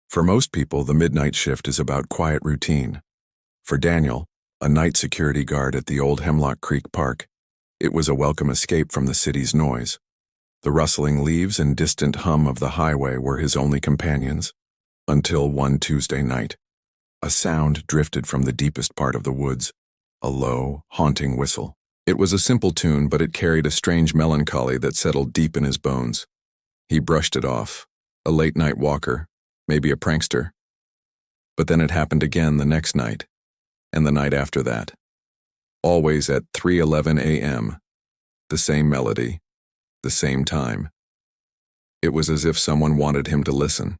For most people, the midnight shift is about quiet routine. For Daniel, a night security guard at the old Hemlock Creek Park, it was a welcome escape from the city's noise. The rustling leaves and distant hum of the highway were his only companions, until one Tuesday night. A sound drifted from the deepest part of the woods, a low, haunting whistle. It was a simple tune, but it carried a strange melancholy that settled deep in his bones. He brushed it off, a late-night walker, maybe a prankster. But then it happened again the next night, and the night after that. Always at 3:11 a.m., the same melody, the same time. It was as if someone wanted him to listen.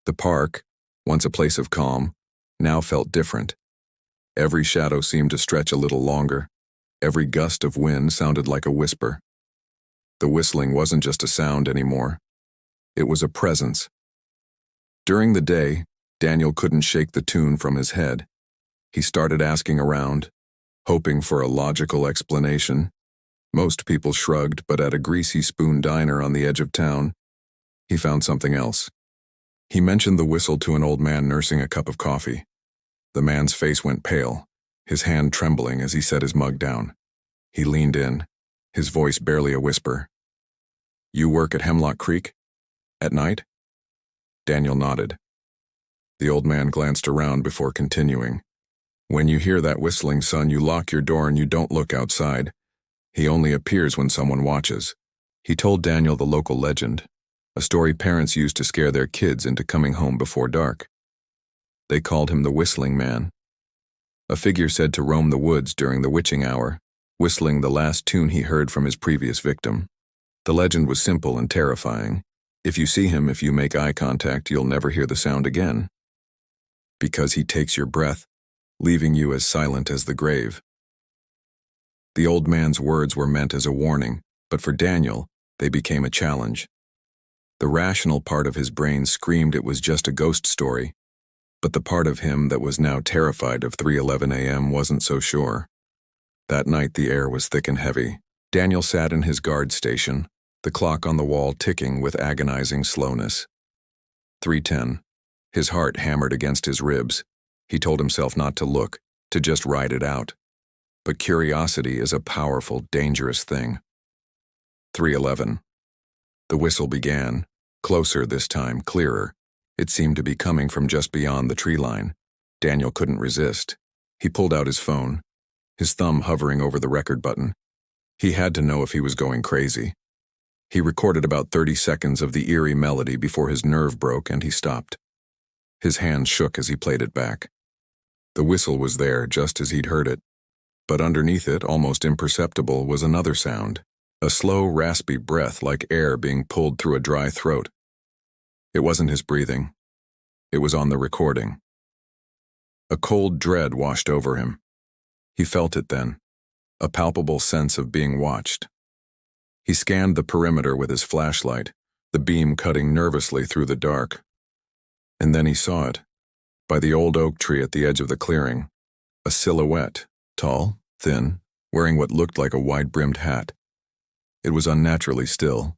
The park, once a place of calm, now felt different. Every shadow seemed to stretch a little longer. Every gust of wind sounded like a whisper. The whistling wasn't just a sound anymore. It was a presence. During the day, Daniel couldn't shake the tune from his head. He started asking around, hoping for a logical explanation. Most people shrugged, but at a Greasy Spoon diner on the edge of town, he found something else. He mentioned the whistle to an old man nursing a cup of coffee. The man's face went pale, his hand trembling as he set his mug down. He leaned in, his voice barely a whisper. "You work at Hemlock Creek? At night?" Daniel nodded. The old man glanced around before continuing. "When you hear that whistling, son, you lock your door and you don't look outside. He only appears when someone watches." He told Daniel the local legend, a story parents used to scare their kids into coming home before dark. They called him the Whistling Man. A figure said to roam the woods during the witching hour, whistling the last tune he heard from his previous victim. The legend was simple and terrifying. If you see him, if you make eye contact, you'll never hear the sound again. Because he takes your breath, leaving you as silent as the grave. The old man's words were meant as a warning, but for Daniel, they became a challenge. The rational part of his brain screamed it was just a ghost story, but the part of him that was now terrified of 3:11 a.m. wasn't so sure. That night the air was thick and heavy. Daniel sat in his guard station, the clock on the wall ticking with agonizing slowness. 3:10. His heart hammered against his ribs. He told himself not to look, to just ride it out. But curiosity is a powerful, dangerous thing. 3:11. The whistle began, closer this time, clearer. It seemed to be coming from just beyond the tree line. Daniel couldn't resist. He pulled out his phone, his thumb hovering over the record button. He had to know if he was going crazy. He recorded about 30 seconds of the eerie melody before his nerve broke and he stopped. His hand shook as he played it back. The whistle was there just as he'd heard it, but underneath it, almost imperceptible, was another sound, a slow, raspy breath like air being pulled through a dry throat. It wasn't his breathing. It was on the recording. A cold dread washed over him. He felt it then, a palpable sense of being watched. He scanned the perimeter with his flashlight, the beam cutting nervously through the dark. And then he saw it, by the old oak tree at the edge of the clearing, a silhouette, tall, thin, wearing what looked like a wide-brimmed hat. It was unnaturally still,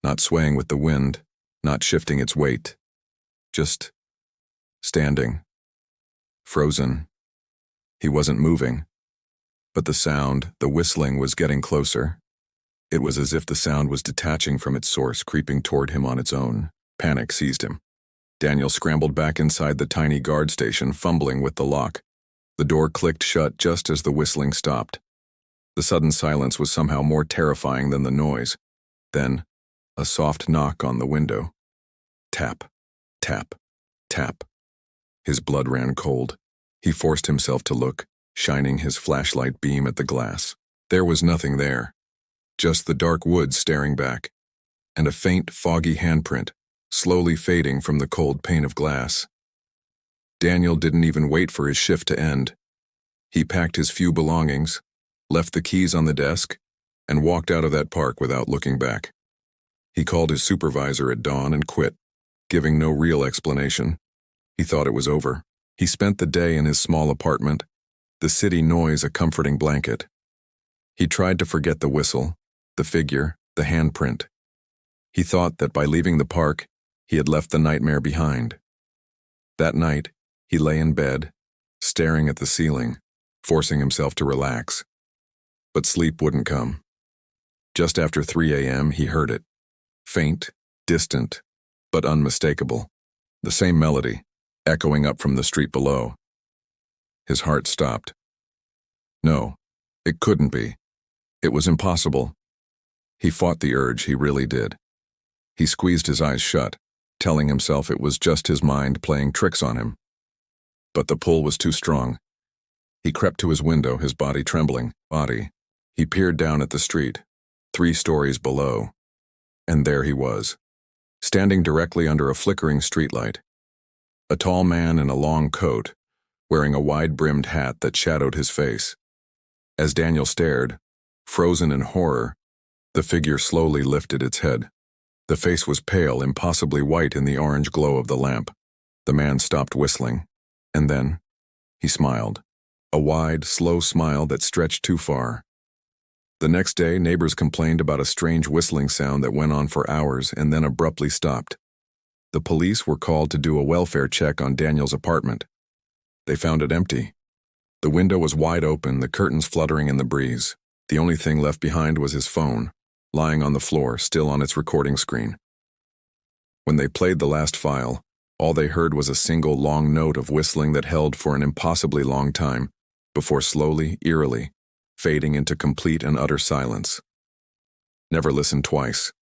not swaying with the wind, not shifting its weight, just standing, frozen. He wasn't moving, but the sound, the whistling, was getting closer. It was as if the sound was detaching from its source, creeping toward him on its own. Panic seized him. Daniel scrambled back inside the tiny guard station, fumbling with the lock. The door clicked shut just as the whistling stopped. The sudden silence was somehow more terrifying than the noise. Then, a soft knock on the window. Tap, tap, tap. His blood ran cold. He forced himself to look, shining his flashlight beam at the glass. There was nothing there. Just the dark woods staring back, and a faint, foggy handprint, slowly fading from the cold pane of glass. Daniel didn't even wait for his shift to end. He packed his few belongings, left the keys on the desk, and walked out of that park without looking back. He called his supervisor at dawn and quit, giving no real explanation. He thought it was over. He spent the day in his small apartment, the city noise a comforting blanket. He tried to forget the whistle, the figure, the handprint. He thought that by leaving the park, He had left the nightmare behind. That night, he lay in bed, staring at the ceiling, forcing himself to relax. But sleep wouldn't come. Just after 3 a.m., he heard it. Faint, distant, but unmistakable. The same melody, echoing up from the street below. His heart stopped. No, it couldn't be. It was impossible. He fought the urge, he really did. He squeezed his eyes shut, telling himself it was just his mind playing tricks on him. But the pull was too strong. He crept to his window, his body trembling. He peered down at the street, 3 stories below. And there he was, standing directly under a flickering streetlight. A tall man in a long coat, wearing a wide-brimmed hat that shadowed his face. As Daniel stared, frozen in horror, the figure slowly lifted its head. The face was pale, impossibly white in the orange glow of the lamp. The man stopped whistling, and then he smiled. A wide, slow smile that stretched too far. The next day, neighbors complained about a strange whistling sound that went on for hours and then abruptly stopped. The police were called to do a welfare check on Daniel's apartment. They found it empty. The window was wide open, the curtains fluttering in the breeze. The only thing left behind was his phone, lying on the floor, still on its recording screen. When they played the last file, all they heard was a single long note of whistling that held for an impossibly long time, before slowly, eerily, fading into complete and utter silence. Never listen twice.